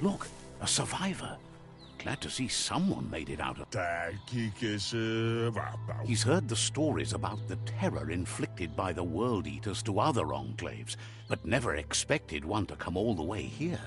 Look, a survivor. Glad to see someone made it out of... He's heard the stories about the terror inflicted by the World Eaters to other enclaves, but never expected one to come all the way here.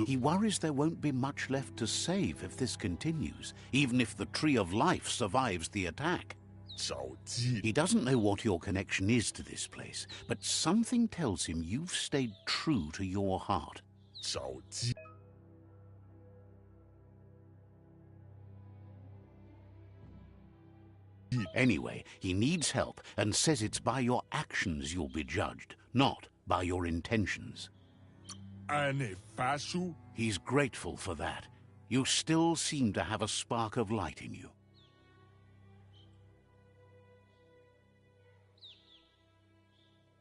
He worries there won't be much left to save if this continues, even if the Tree of Life survives the attack. He doesn't know what your connection is to this place, but something tells him you've stayed true to your heart. Anyway, he needs help and says it's by your actions you'll be judged, not by your intentions. He's grateful for that. You still seem to have a spark of light in you.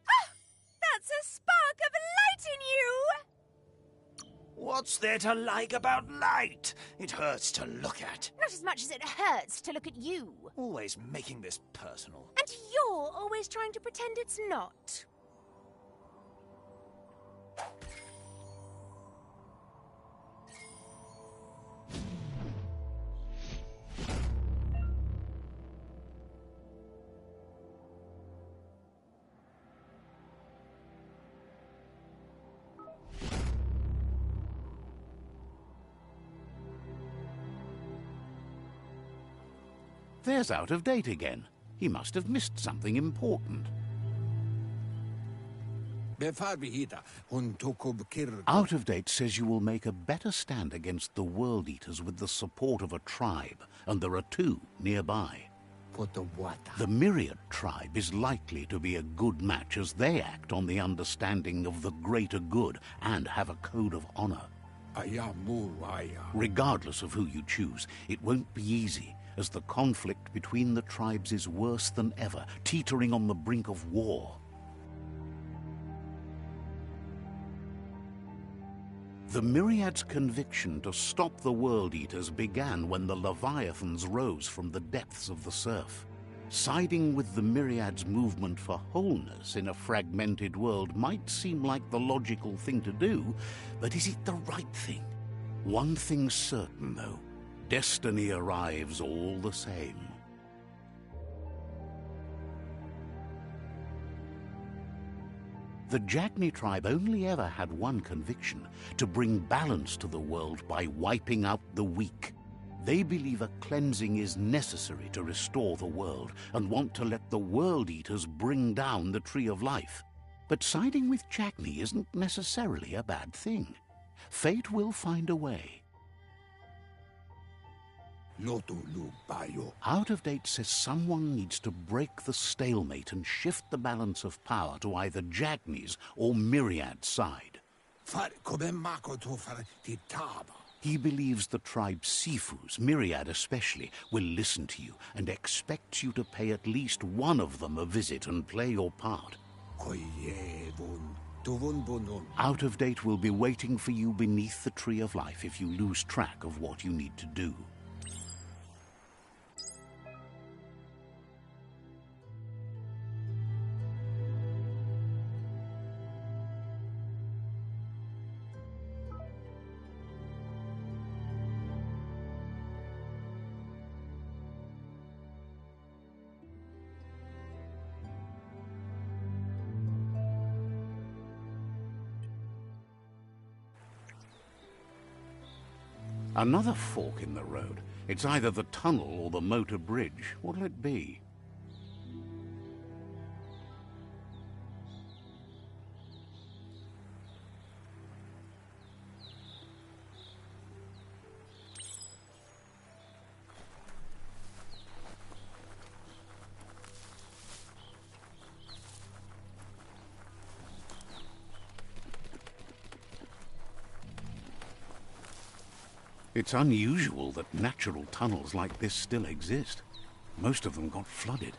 Ah! That's a spark of light in you! What's there to like about light? It hurts to look at. Not as much as it hurts to look at you. Always making this personal. And you're always trying to pretend it's not. There's Out of Date again. He must have missed something important. Out of Date says you will make a better stand against the World Eaters with the support of a tribe, and there are two nearby. The Myriad tribe is likely to be a good match as they act on the understanding of the greater good and have a code of honor. Regardless of who you choose, it won't be easy, as the conflict between the tribes is worse than ever, teetering on the brink of war. The Myriad's conviction to stop the World Eaters began when the Leviathans rose from the depths of the surf. Siding with the Myriad's movement for wholeness in a fragmented world might seem like the logical thing to do, but is it the right thing? One thing's certain, though. Destiny arrives all the same. The Jagni tribe only ever had one conviction: to bring balance to the world by wiping out the weak. They believe a cleansing is necessary to restore the world and want to let the World Eaters bring down the Tree of Life. But siding with Jagni isn't necessarily a bad thing. Fate will find a way. Out of Date says someone needs to break the stalemate and shift the balance of power to either Jagni's or Myriad's side. He believes the tribe's Sifus, Myriad especially, will listen to you and expects you to pay at least one of them a visit and play your part. Out of Date will be waiting for you beneath the Tree of Life if you lose track of what you need to do. Another fork in the road. It's either the tunnel or the motor bridge. What'll it be? It's unusual that natural tunnels like this still exist. Most of them got flooded.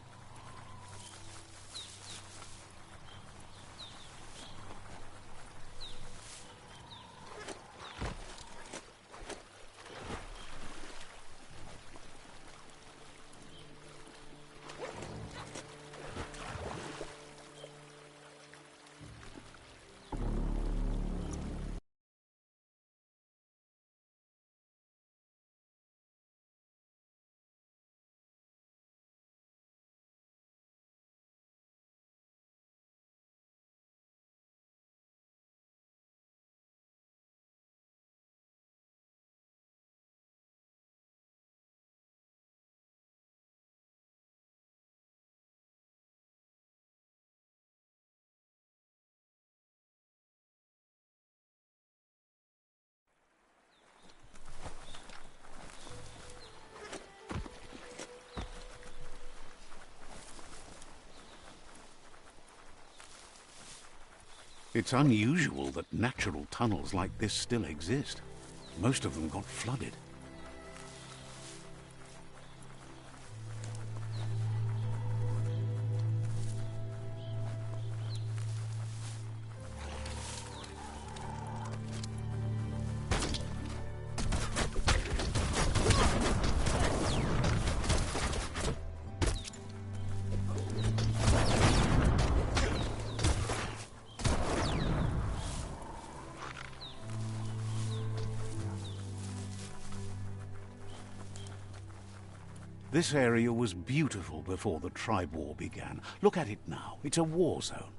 It's unusual that natural tunnels like this still exist. Most of them got flooded. This area was beautiful before the tribe war began. Look at it now. It's a war zone.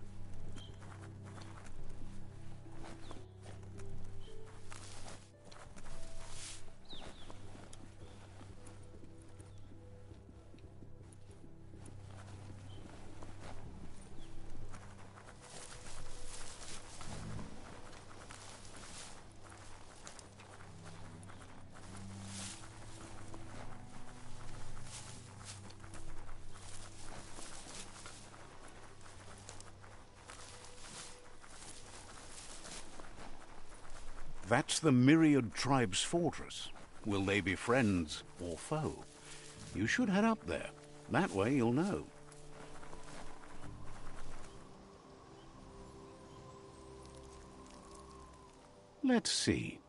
That's the Myriad Tribe's fortress. Will they be friends or foe? You should head up there. That way you'll know. Let's see.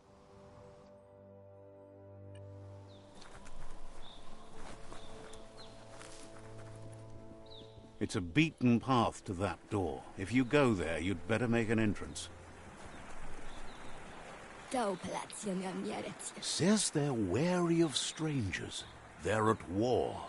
It's a beaten path to that door. If you go there, you'd better make an entrance. Says they're wary of strangers. They're at war.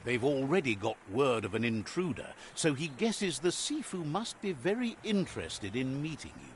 They've already got word of an intruder, so he guesses the Sifu must be very interested in meeting you.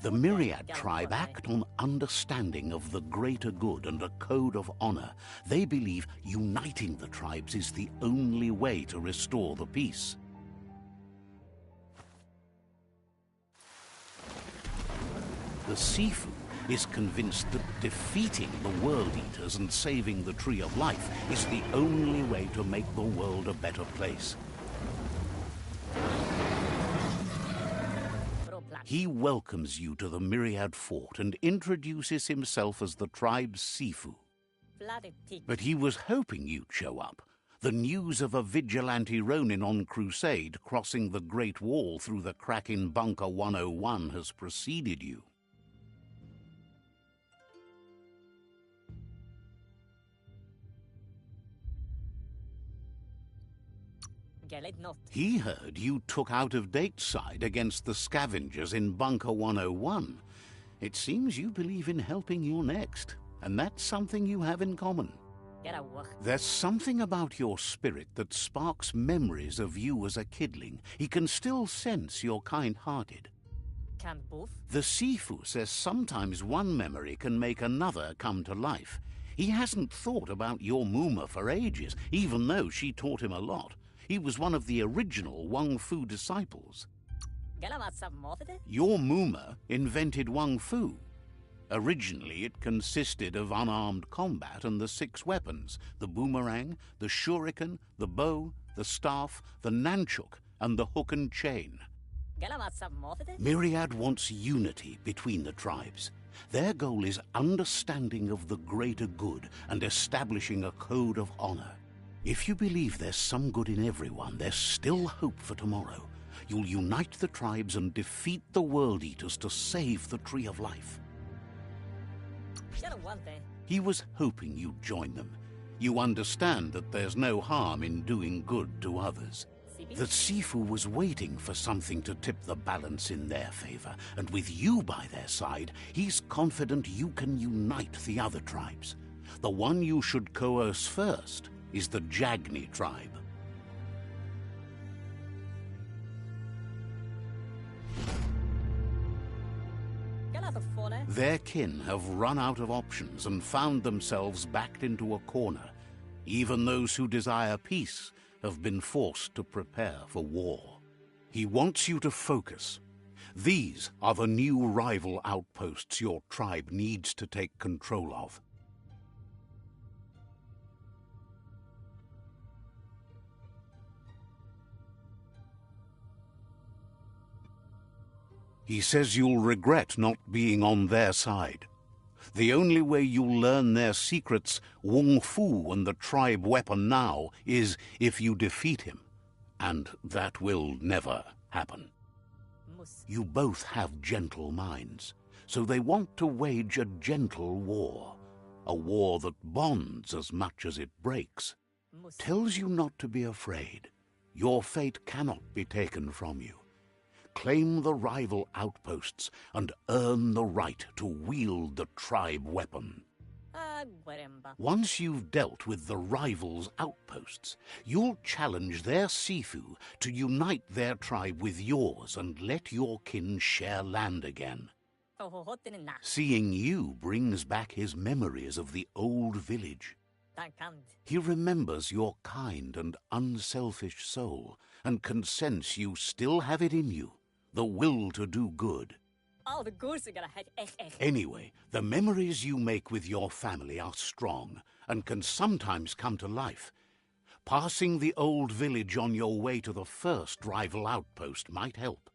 The Myriad tribe act on understanding of the greater good and a code of honor. They believe uniting the tribes is the only way to restore the peace. The Sifu is convinced that defeating the World Eaters and saving the Tree of Life is the only way to make the world a better place. He welcomes you to the Myriad Fort and introduces himself as the tribe's Sifu. But he was hoping you'd show up. The news of a vigilante Ronin on crusade crossing the Great Wall through the crack in Bunker 101 has preceded you. He heard you took out-of-date side against the scavengers in Bunker 101. It seems you believe in helping your next, and that's something you have in common. There's something about your spirit that sparks memories of you as a kidling. He can still sense you're kind-hearted. The Sifu says sometimes one memory can make another come to life. He hasn't thought about your Muma for ages, even though she taught him a lot. He was one of the original Wung Fu disciples. Your Muma invented Wung Fu. Originally, it consisted of unarmed combat and the 6 weapons: the boomerang, the shuriken, the bow, the staff, the nunchuk, and the hook and chain. Myriad wants unity between the tribes. Their goal is understanding of the greater good and establishing a code of honor. If you believe there's some good in everyone, there's still hope for tomorrow. You'll unite the tribes and defeat the World Eaters to save the Tree of Life. He was hoping you'd join them. You understand that there's no harm in doing good to others. The Sifu was waiting for something to tip the balance in their favor, and with you by their side, he's confident you can unite the other tribes. The one you should coerce first is the Jagni tribe. Their kin have run out of options and found themselves backed into a corner. Even those who desire peace have been forced to prepare for war. He wants you to focus. These are the new rival outposts your tribe needs to take control of. He says you'll regret not being on their side. The only way you'll learn their secrets, Wung Fu and the tribe weapon now, is if you defeat him. And that will never happen. You both have gentle minds, so they want to wage a gentle war. A war that bonds as much as it breaks. Tells you not to be afraid. Your fate cannot be taken from you. Claim the rival outposts and earn the right to wield the tribe weapon. Once you've dealt with the rivals' outposts, you'll challenge their Sifu to unite their tribe with yours and let your kin share land again. Seeing you brings back his memories of the old village. He remembers your kind and unselfish soul and can sense you still have it in you. The will to do good. Anyway, the memories you make with your family are strong and can sometimes come to life. Passing the old village on your way to the first rival outpost might help.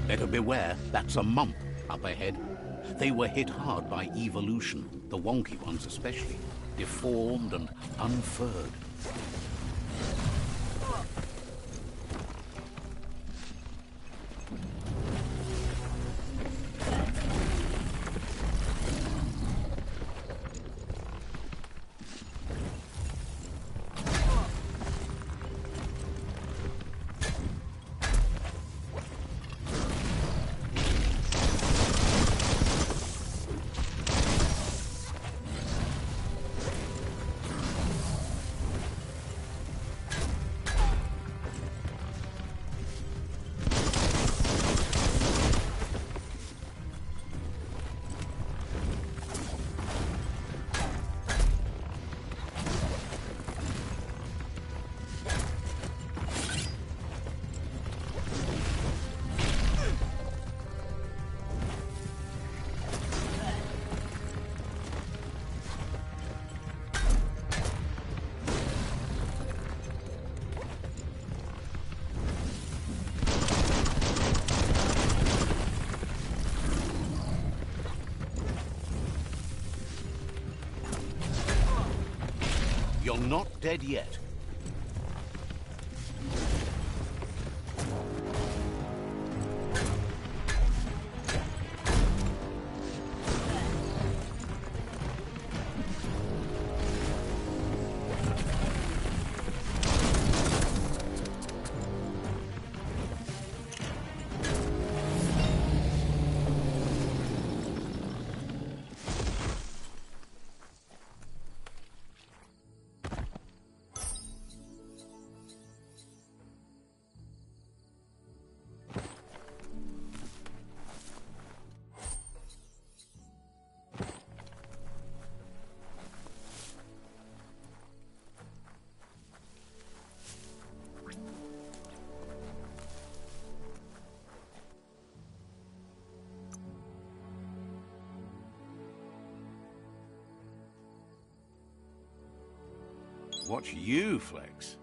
Better beware, that's a mump up ahead. They were hit hard by evolution, the wonky ones especially, deformed and unfurred. You're not dead yet. Watch you flex.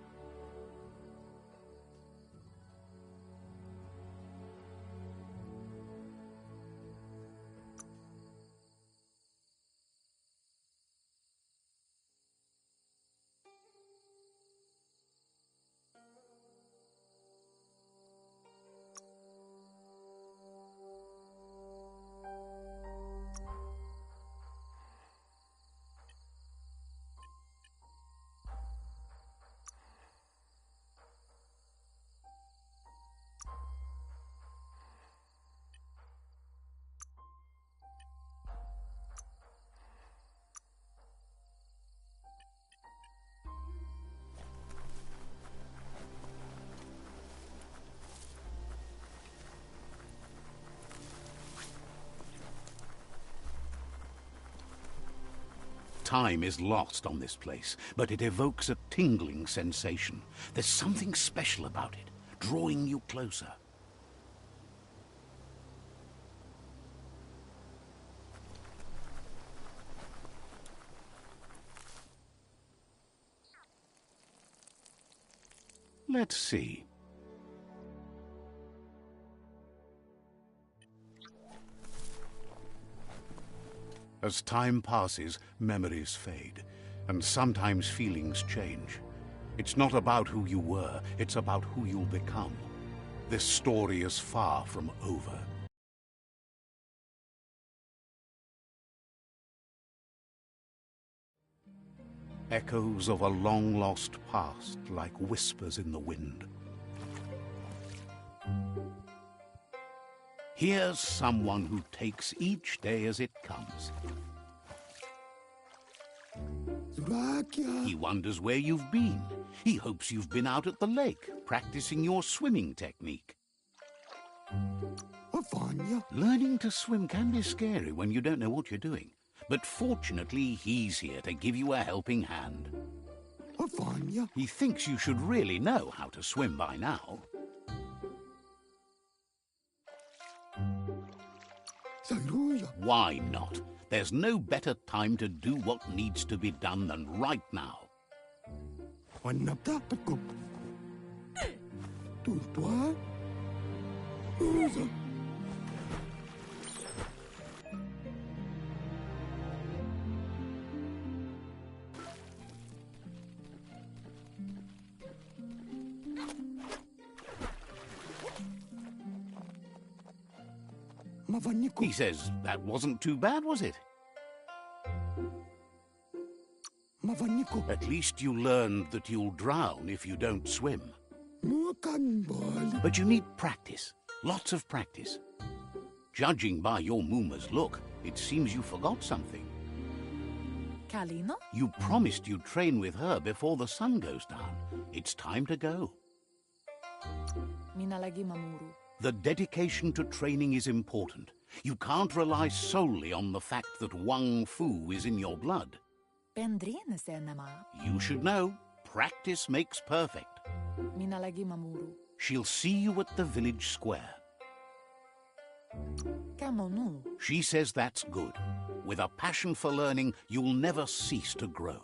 Time is lost on this place, but it evokes a tingling sensation. There's something special about it, drawing you closer. Let's see. As time passes, memories fade, and sometimes feelings change. It's not about who you were, it's about who you'll become. This story is far from over. Echoes of a long-lost past, like whispers in the wind. Here's someone who takes each day as it comes. He wonders where you've been. He hopes you've been out at the lake, practicing your swimming technique. Learning to swim can be scary when you don't know what you're doing. But fortunately, he's here to give you a helping hand. He thinks you should really know how to swim by now. Why not? There's no better time to do what needs to be done than right now. He says that wasn't too bad, was it? At least you learned that you'll drown if you don't swim. But you need practice, lots of practice. Judging by your Mooma's look, it seems you forgot something. Kalino? You promised you'd train with her before the sun goes down. It's time to go. Minalagi mamuru. The dedication to training is important. You can't rely solely on the fact that Wang Fu is in your blood. Pendrine se nama. You should know, practice makes perfect. Minalagi mamuru. She'll see you at the village square. Kamonu. She says that's good. With a passion for learning, you'll never cease to grow.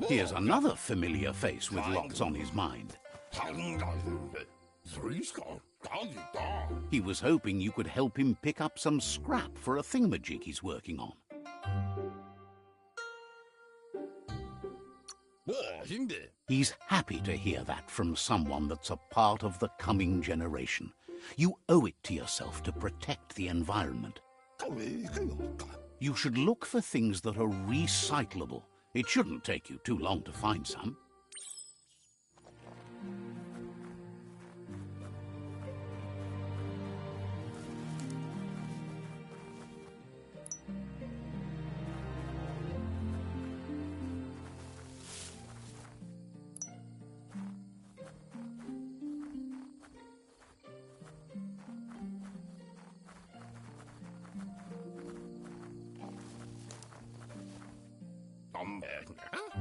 Here's another familiar face with lots on his mind. He was hoping you could help him pick up some scrap for a thingamajig he's working on. He's happy to hear that from someone that's a part of the coming generation. You owe it to yourself to protect the environment. You should look for things that are recyclable. It shouldn't take you too long to find some.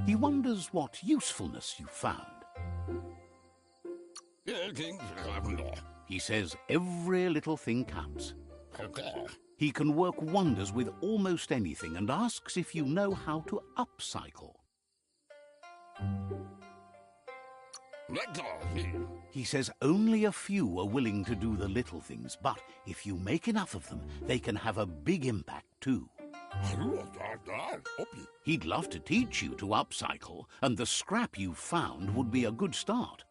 He wonders what usefulness you found. He says every little thing counts. He can work wonders with almost anything and asks if you know how to upcycle. He says only a few are willing to do the little things, but if you make enough of them, they can have a big impact too. He'd love to teach you to upcycle, and the scrap you found would be a good start.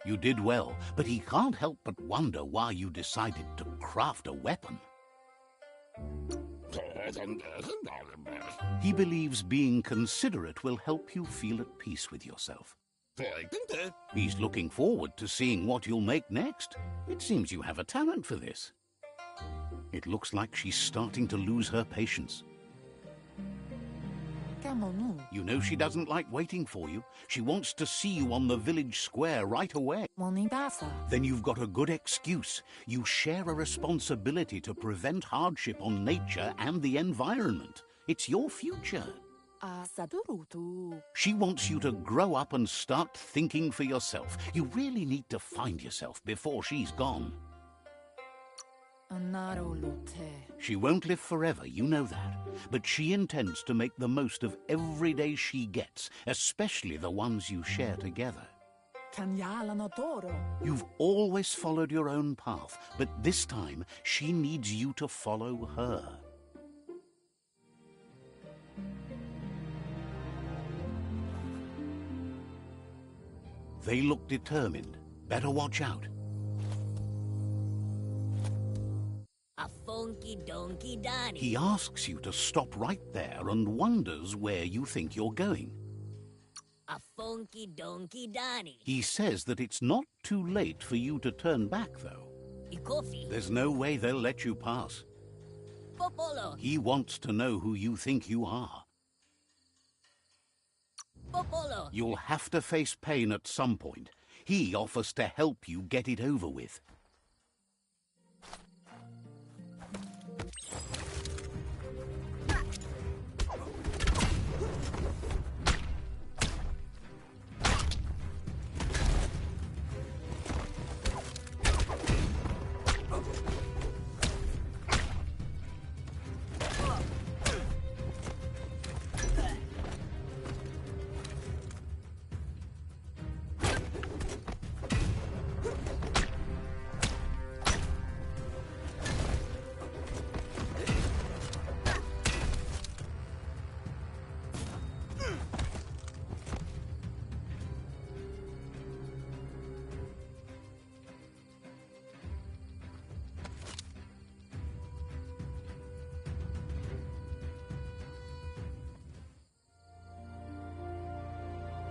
You did well, but he can't help but wonder why you decided to craft a weapon. He believes being considerate will help you feel at peace with yourself. He's looking forward to seeing what you'll make next. It seems you have a talent for this. It looks like she's starting to lose her patience. You know she doesn't like waiting for you. She wants to see you on the village square right away. Then you've got a good excuse. You share a responsibility to prevent hardship on nature and the environment. It's your future. She wants you to grow up and start thinking for yourself. You really need to find yourself before she's gone. She won't live forever, you know that. But she intends to make the most of every day she gets, especially the ones you share together. Kanyala no toro. You've always followed your own path, but this time she needs you to follow her. They look determined. Better watch out. A funky donkey Donny. He asks you to stop right there and wonders where you think you're going. A funky donkey Donny. He says that it's not too late for you to turn back, though. I coffee. There's no way they'll let you pass. Popolo. He wants to know who you think you are. Popolo. You'll have to face pain at some point. He offers to help you get it over with.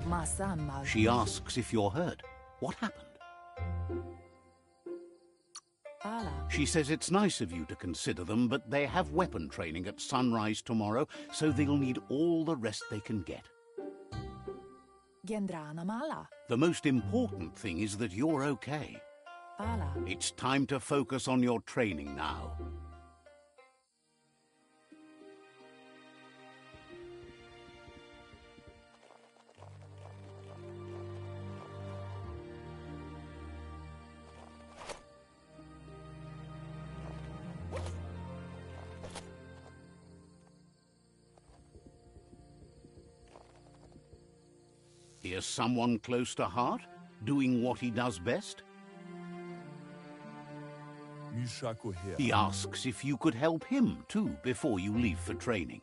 Masama. She asks if you're hurt. What happened? Ala. She says it's nice of you to consider them, but they have weapon training at sunrise tomorrow, so they'll need all the rest they can get. Gendrana mala. The most important thing is that you're okay. Ala. It's time to focus on your training now. Here's someone close to heart, doing what he does best. He asks if you could help him, too, before you leave for training.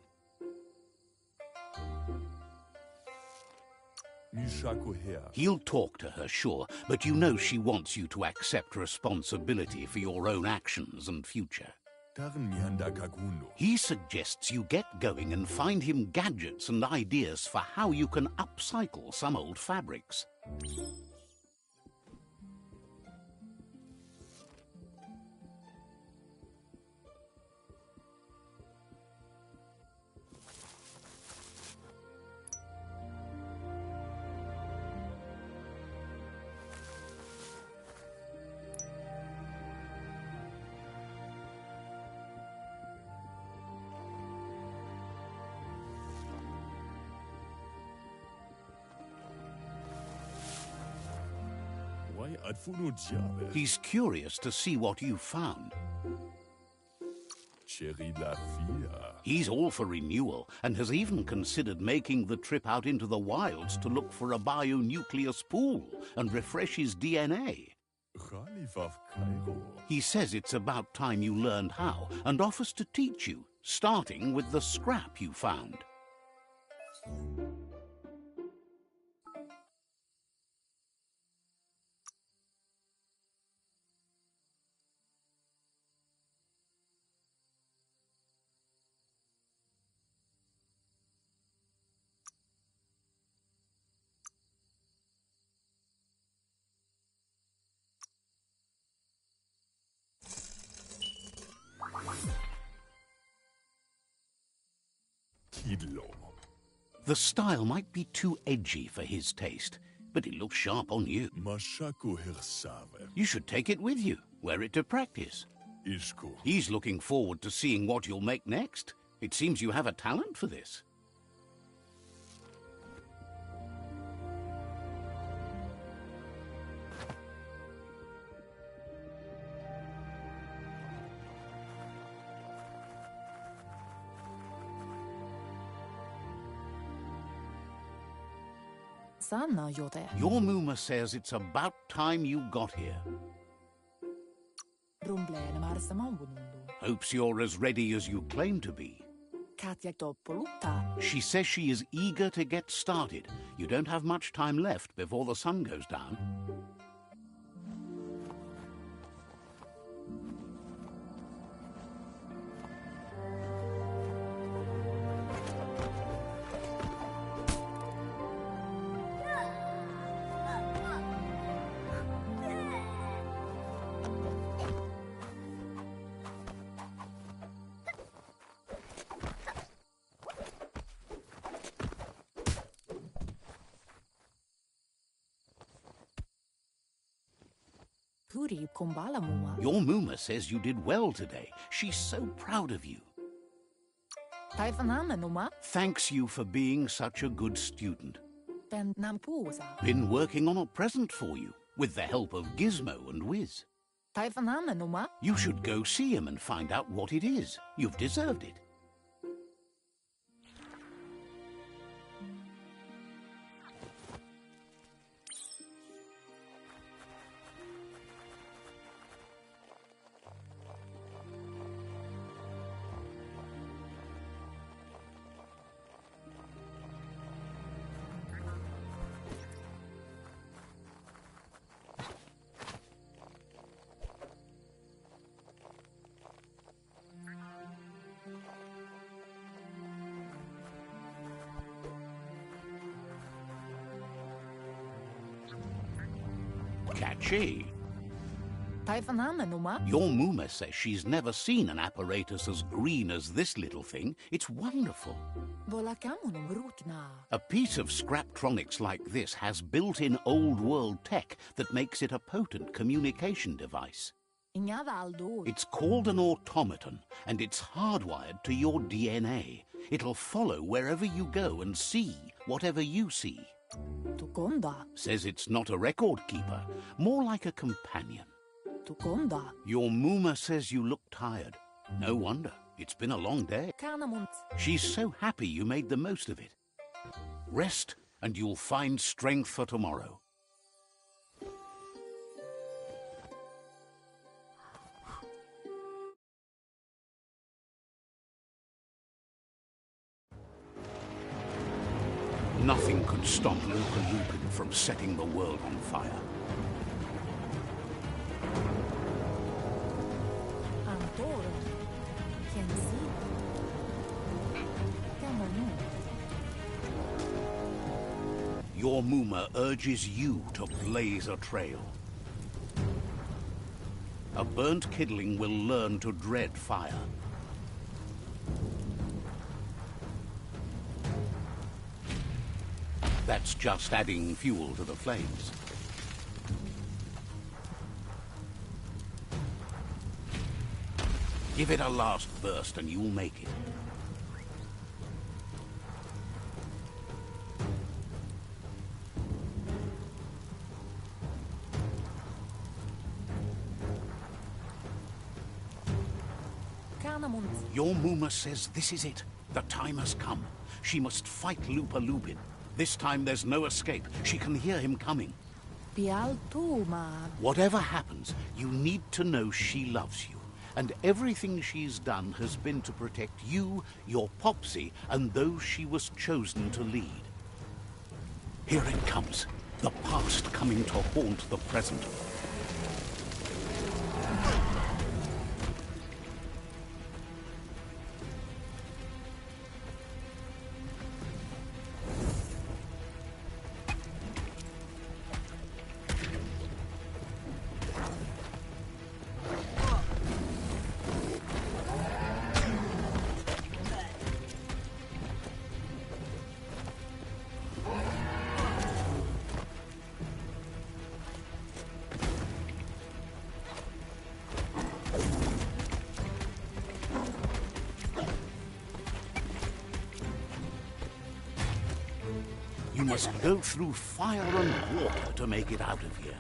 He'll talk to her, sure, but you know she wants you to accept responsibility for your own actions and future. He suggests you get going and find him gadgets and ideas for how you can upcycle some old fabrics. He's curious to see what you've found. He's all for renewal and has even considered making the trip out into the wilds to look for a bionucleus pool and refresh his DNA. He says it's about time you learned how and offers to teach you, starting with the scrap you found. The style might be too edgy for his taste, but it looks sharp on you. You should take it with you, wear it to practice. He's looking forward to seeing what you'll make next. It seems you have a talent for this. Sana jote. Your Mooma says it's about time you got here. Rumbleen marsa maungunundu. Hopes you're as ready as you claim to be. Katjak toppolutta. She says she is eager to get started. You don't have much time left before the sun goes down. Puri kombala mua. Your Mooma says you did well today. She's so proud of you. Taifanana numa. Thanks you for being such a good student. Ben nampusa. Been working on a present for you, with the help of Gizmo and Wiz. Taifanana numa. You should go see him and find out what it is. You've deserved it. Catchy. Taifanana numa. Your Mooma says she's never seen an apparatus as green as this little thing. It's wonderful. Volakamunum rutna. A piece of Scraptronics like this has built-in old-world tech that makes it a potent communication device. Ingadaldo. It's called an automaton, and it's hardwired to your DNA. It'll follow wherever you go and see whatever you see. Tukonda. Says it's not a record keeper, more like a companion. Tukonda. Your Mooma says you look tired. No wonder. It's been a long day. Kanamunt. She's so happy you made the most of it. Rest, and you'll find strength for tomorrow. Nothing could stop Lupa Lupin from setting the world on fire. Antoro. Kensi. Kamanu. Your Mooma urges you to blaze a trail. A burnt kidling will learn to dread fire. That's just adding fuel to the flames. Give it a last burst and you'll make it. Kanamunt. Your Mooma says this is it. The time has come. She must fight Lupa Lupin. This time there's no escape. She can hear him coming. Pialtuma. Whatever happens, you need to know she loves you. And everything she's done has been to protect you, your Popsy, and those she was chosen to lead. Here it comes. The past coming to haunt the present. You must go through fire and water to make it out of here.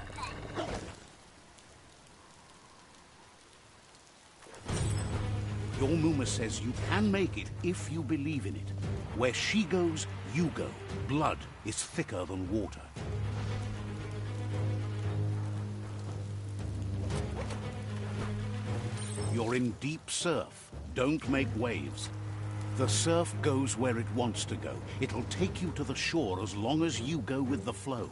Your Muma says you can make it if you believe in it. Where she goes, you go. Blood is thicker than water. You're in deep surf. Don't make waves. The surf goes where it wants to go. It'll take you to the shore as long as you go with the flow.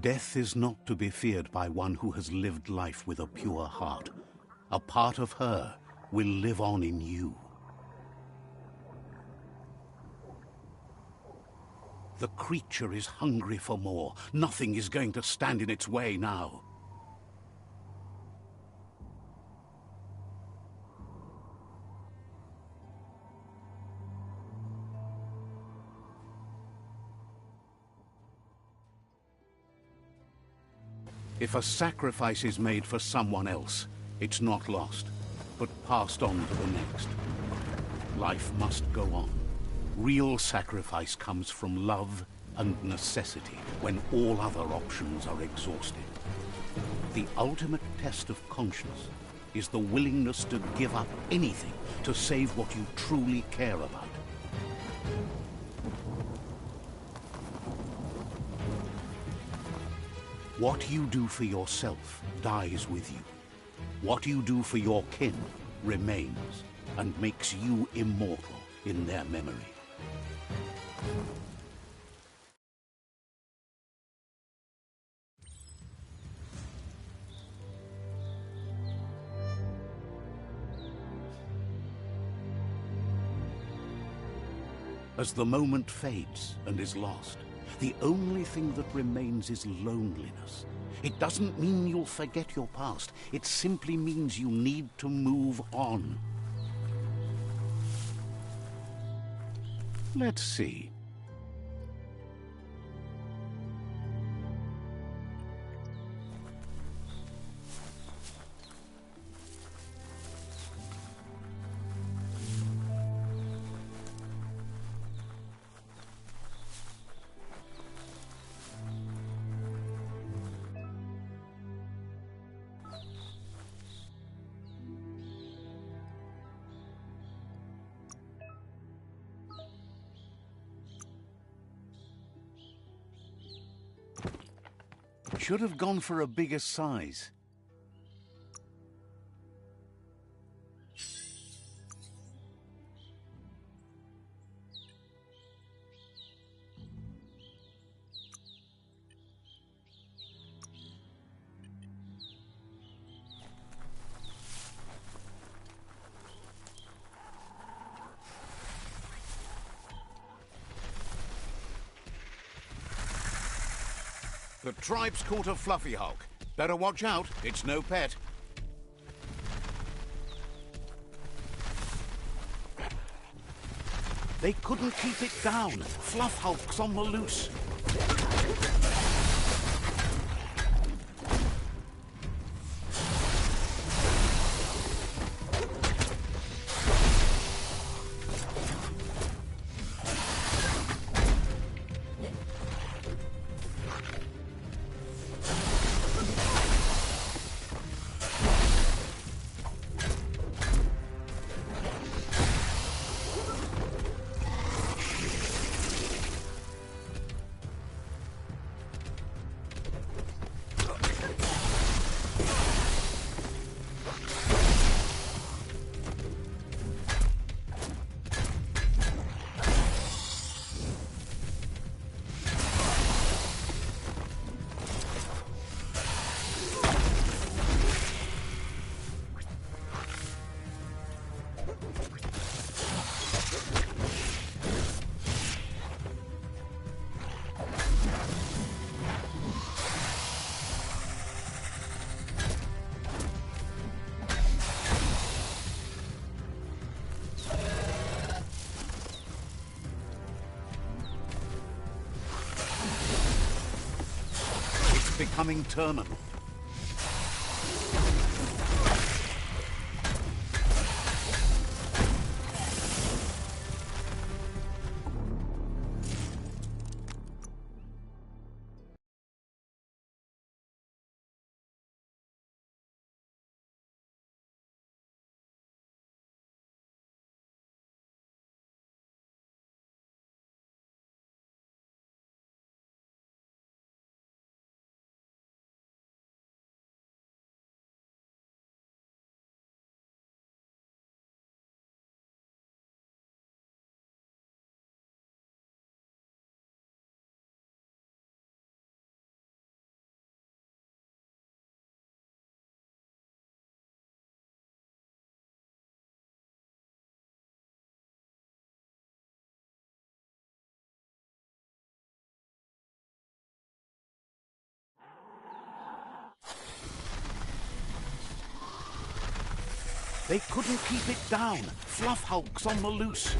Death is not to be feared by one who has lived life with a pure heart. A part of her will live on in you. The creature is hungry for more. Nothing is going to stand in its way now. If a sacrifice is made for someone else, it's not lost, but passed on to the next. Life must go on. Real sacrifice comes from love and necessity when all other options are exhausted. The ultimate test of conscience is the willingness to give up anything to save what you truly care about. What you do for yourself dies with you. What you do for your kin remains and makes you immortal in their memory. As the moment fades and is lost, the only thing that remains is loneliness. It doesn't mean you'll forget your past. It simply means you need to move on. Let's see. Should have gone for a bigger size. The tribe's caught a fluffy hulk. Better watch out, it's no pet. They couldn't keep it down. Fluff hulk's on the loose. becoming terminal. They couldn't keep it down. Fluff hulks on the loose.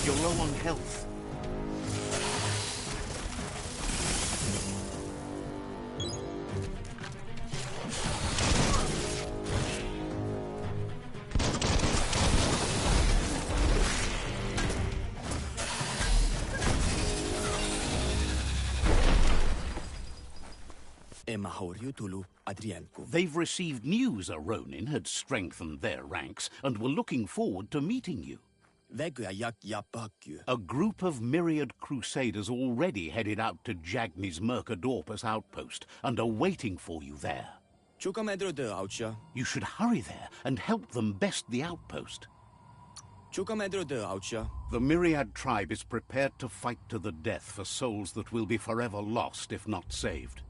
You're low on health. They've received news a Ronin had strengthened their ranks and were looking forward to meeting you. A group of myriad crusaders already headed out to Jagni's Mercadorpus outpost and are waiting for you there. You should hurry there and help them best the outpost. The Myriad tribe is prepared to fight to the death for souls that will be forever lost if not saved.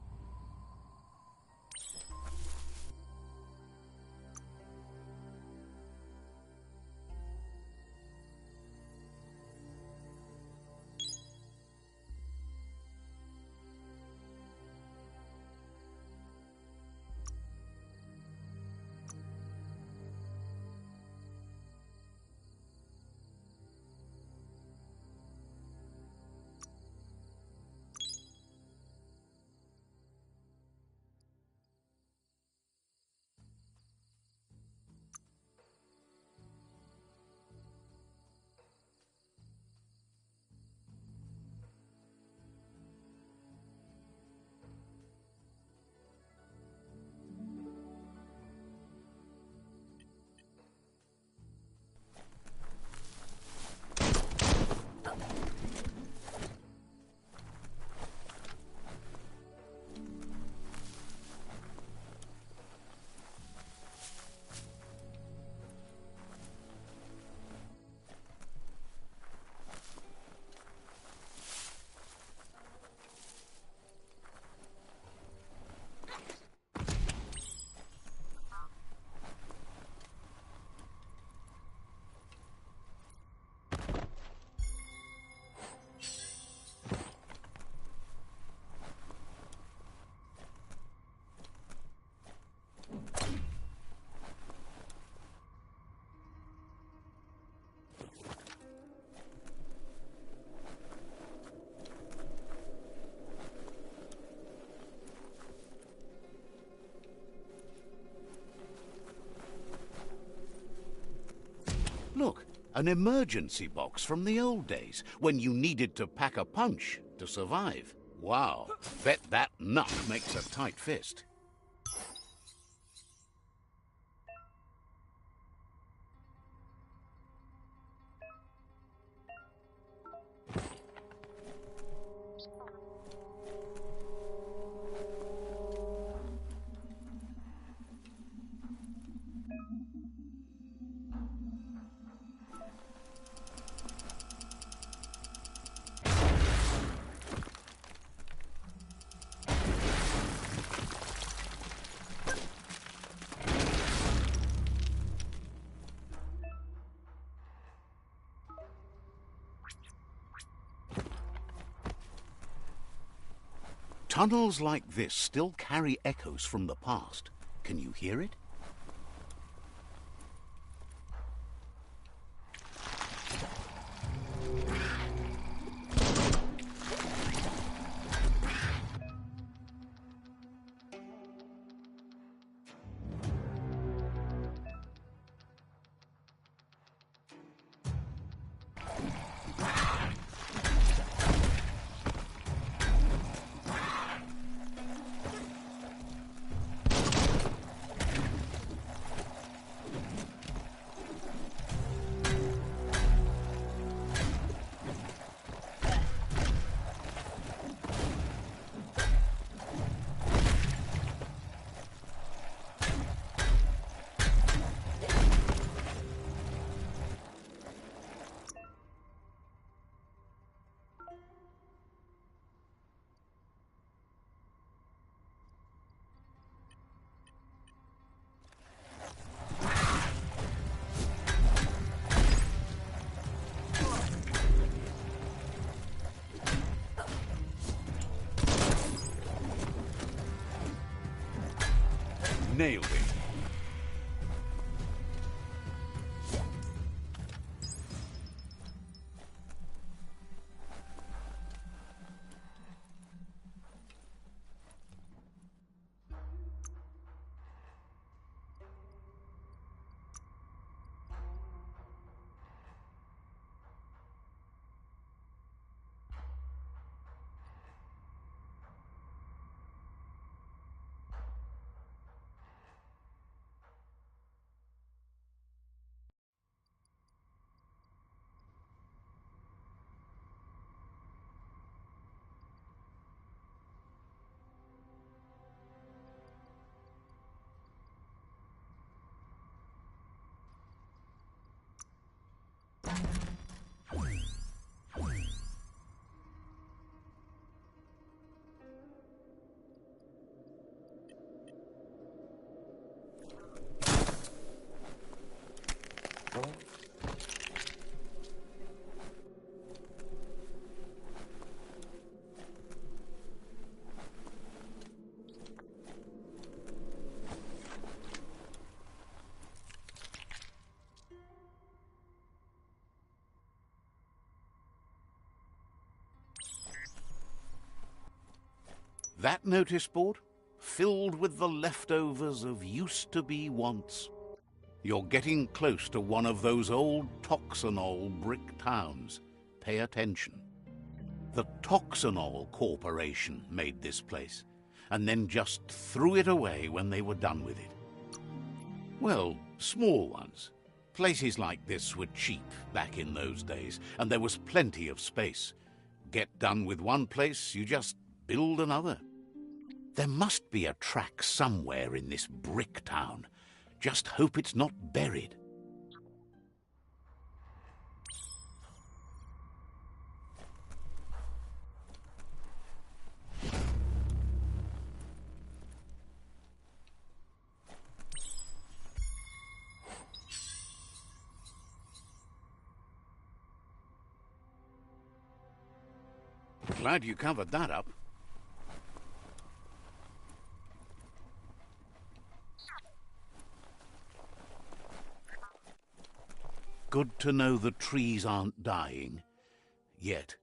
Look, an emergency box from the old days, when you needed to pack a punch to survive. Wow, bet that nut makes a tight fist. Tunnels like this still carry echoes from the past. Can you hear it? Nailed it. That notice board? Filled with the leftovers of used-to-be wants. You're getting close to one of those old Toxanol brick towns. Pay attention. The Toxanol Corporation made this place, and then just threw it away when they were done with it. Well, small ones. Places like this were cheap back in those days, and there was plenty of space. Get done with one place, you just build another. There must be a track somewhere in this brick town. Just hope it's not buried. Glad you covered that up. Good to know the trees aren't dying. Yet.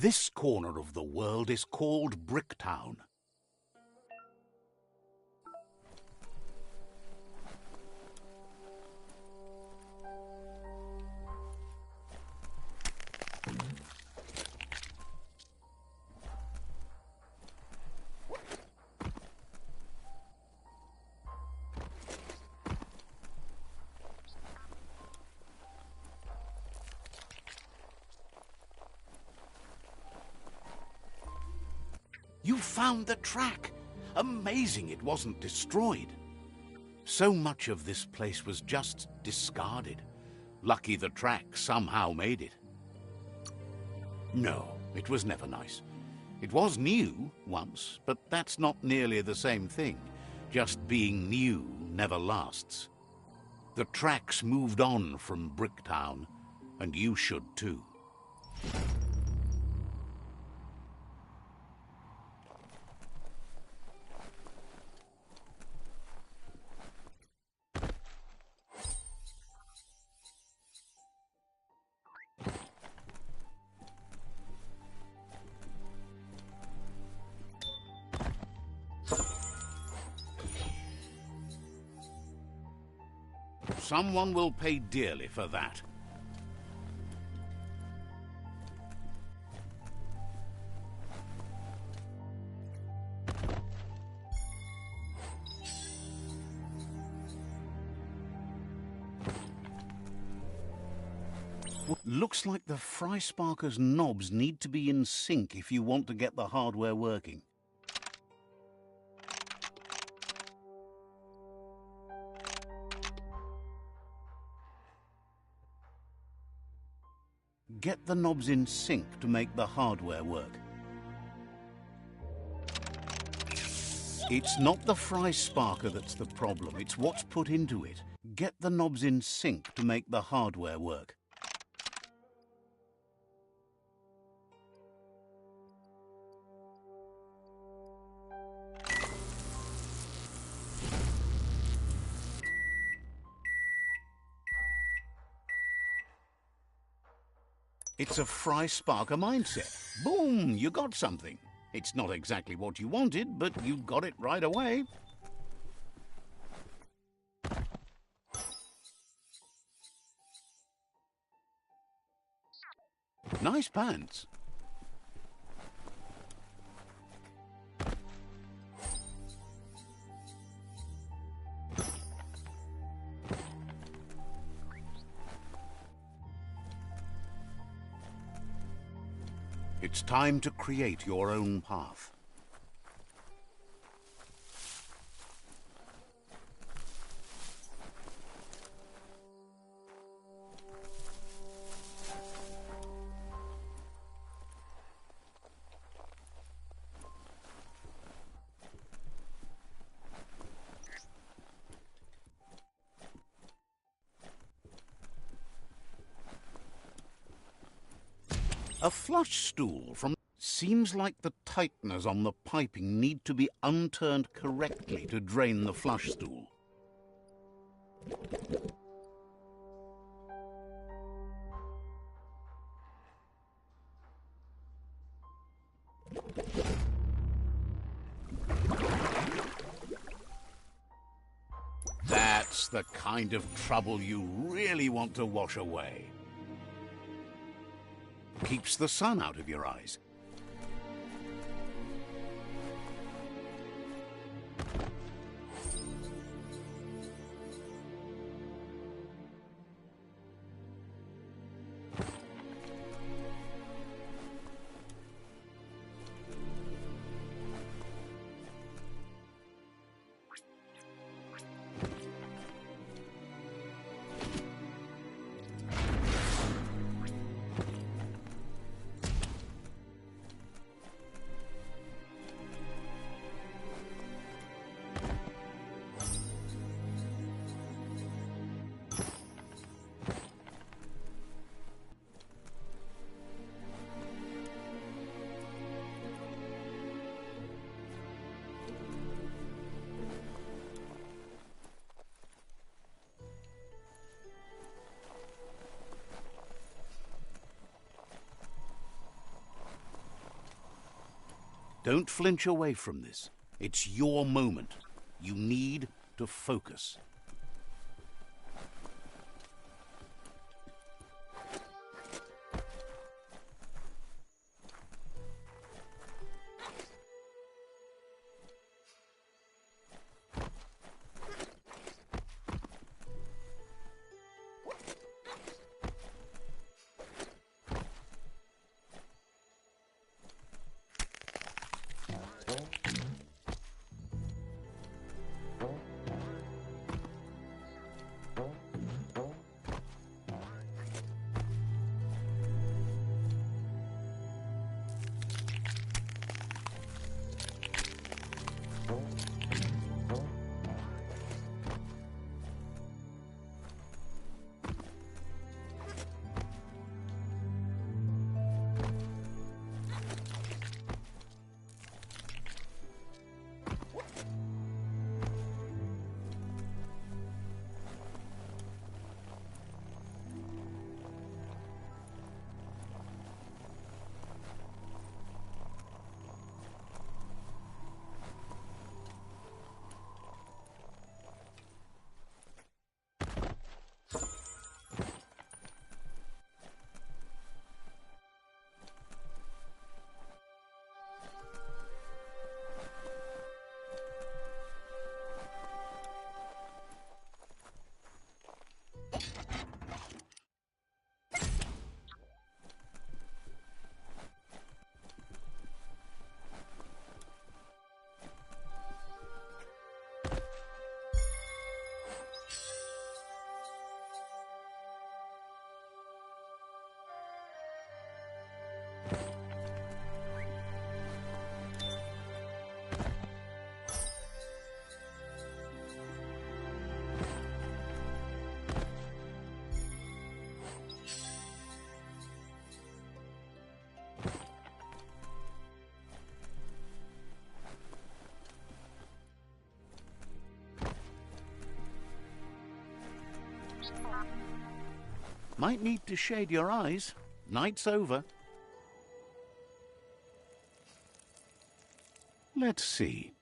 This corner of the world is called Bricktown. You found the track! Amazing it wasn't destroyed. So much of this place was just discarded. Lucky the track somehow made it. No, it was never nice. It was new once, but that's not nearly the same thing. Just being new never lasts. The tracks moved on from Bricktown, and you should too. Someone will pay dearly for that. Looks like the Fry Sparker's knobs need to be in sync if you want to get the hardware working. Get the knobs in sync to make the hardware work. It's not the Fry Sparker that's the problem, it's what's put into it. Get the knobs in sync to make the hardware work. It's a Fry Sparker mindset. Boom! You got something. It's not exactly what you wanted, but you got it right away. Nice pants. It's time to create your own path. A flush stool from... Seems like the tighteners on the piping need to be unturned correctly to drain the flush stool. That's the kind of trouble you really want to wash away. Keeps the sun out of your eyes. Don't flinch away from this. It's your moment. You need to focus. Might need to shade your eyes. Night's over. Let's see.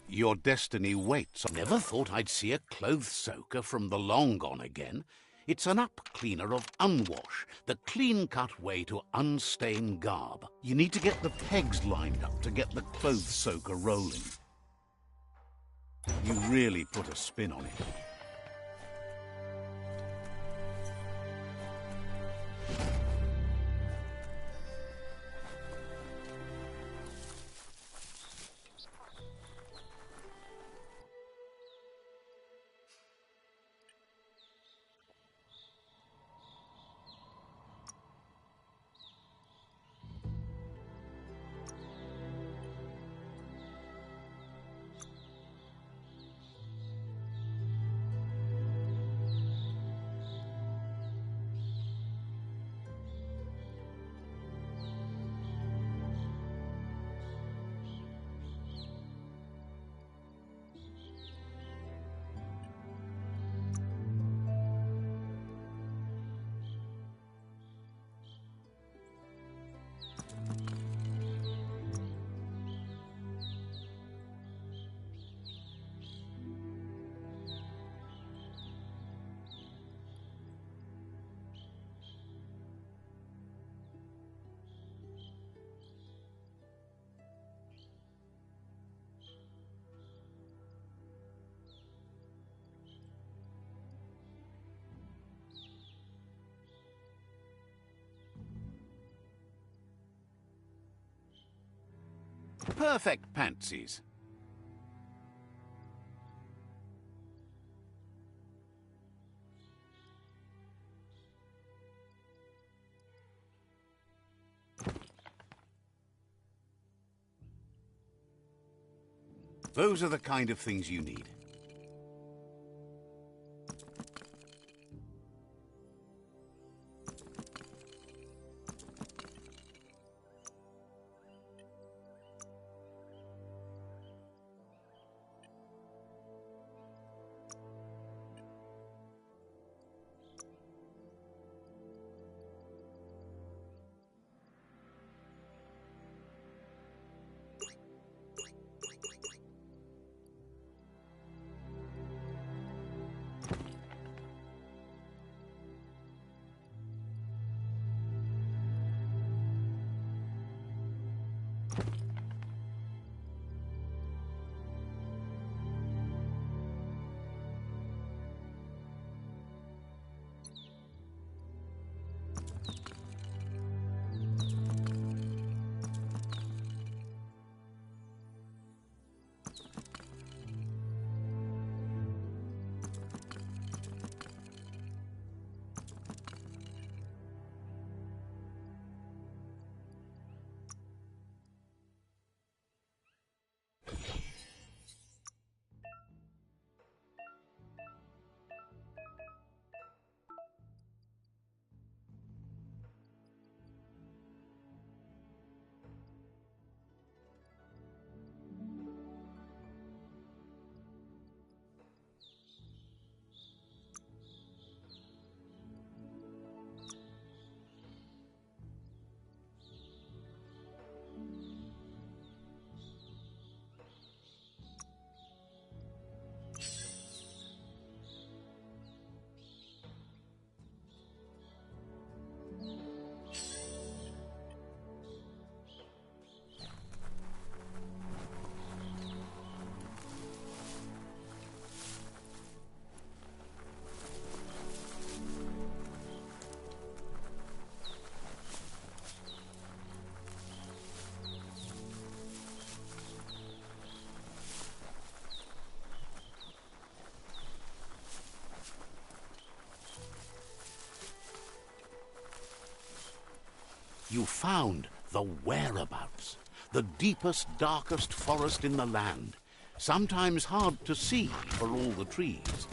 Your destiny waits. Never thought I'd see a clothes soaker from the long gone again. It's an up-cleaner of unwash, the clean-cut way to unstain garb. You need to get the pegs lined up to get the clothes soaker rolling. You really put a spin on it. Perfect pantsies. Those are the kind of things you need. You found the whereabouts, the deepest, darkest forest in the land, sometimes hard to see for all the trees.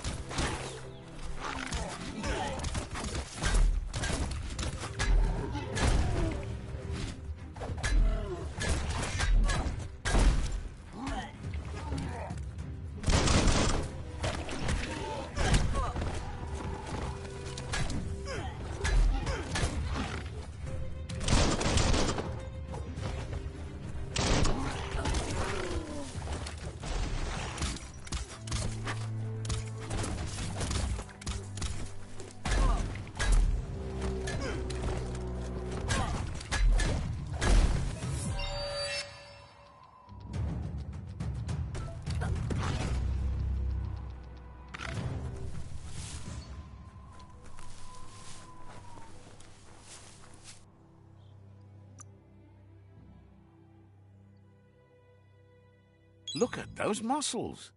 Look at those muscles.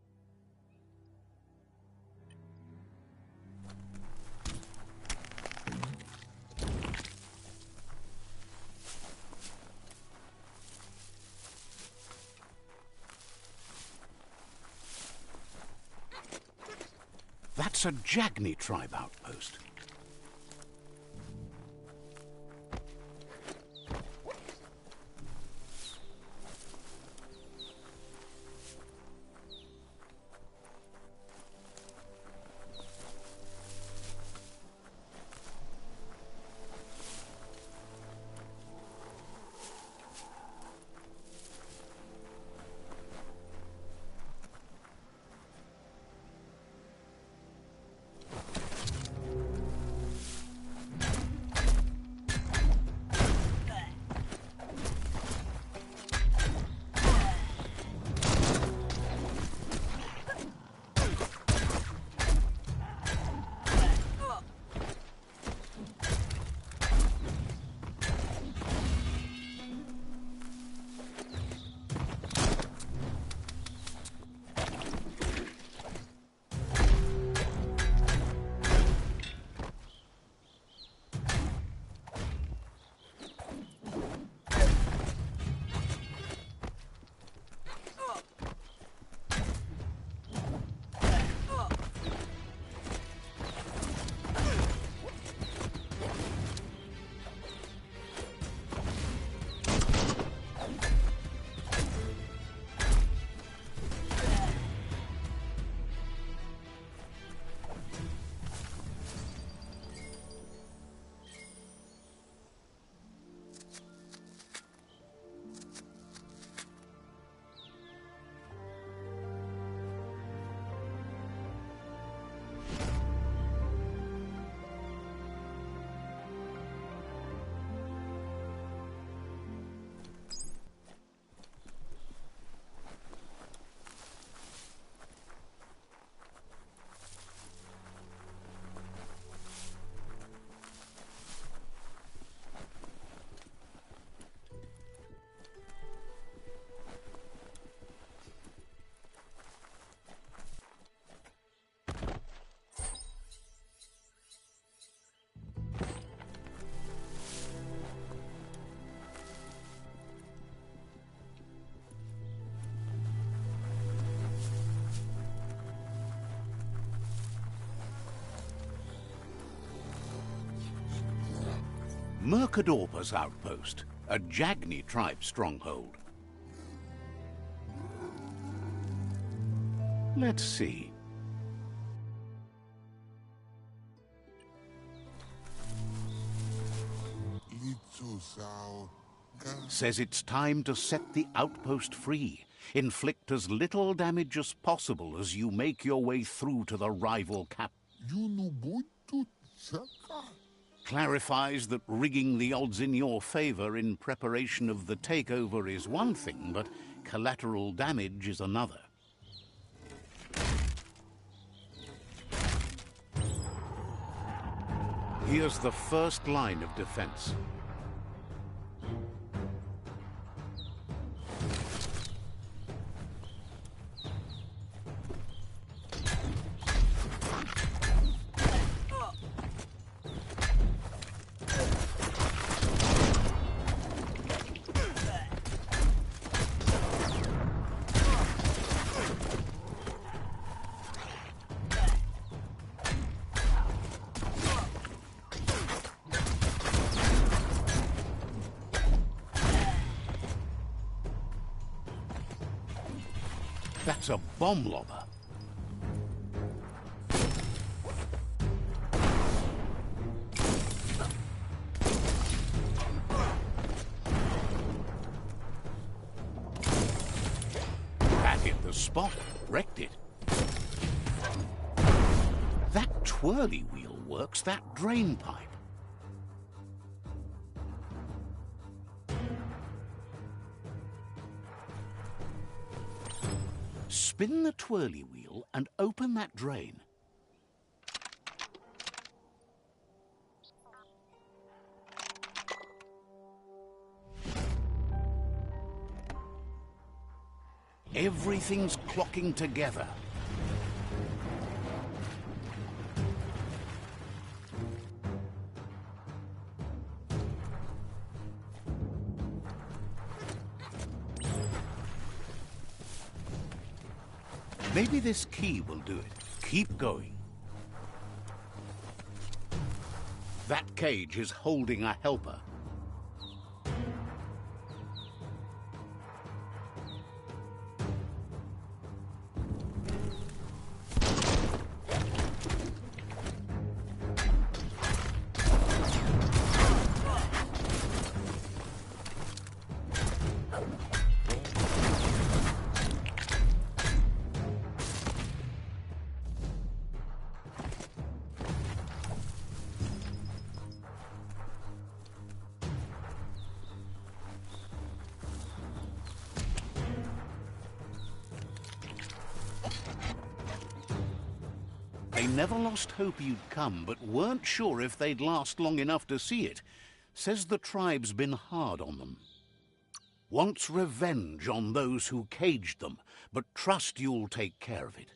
That's a Jagni tribe outpost. Mercadorpa's outpost, a Jagni tribe stronghold. Let's see. Says it's time to set the outpost free. Inflict as little damage as possible as you make your way through to the rival cap. Clarifies that rigging the odds in your favor in preparation of the takeover is one thing, but collateral damage is another. Here's the first line of defense. That's a bomb lobber. That hit the spot, wrecked it. That twirly wheel works that drain pipe. Spin the twirly wheel and open that drain. Everything's clocking together. Maybe this key will do it. Keep going. That cage is holding a helper. They never lost hope you'd come, but weren't sure if they'd last long enough to see it. Says the tribe's been hard on them. Wants revenge on those who caged them, but trust you'll take care of it.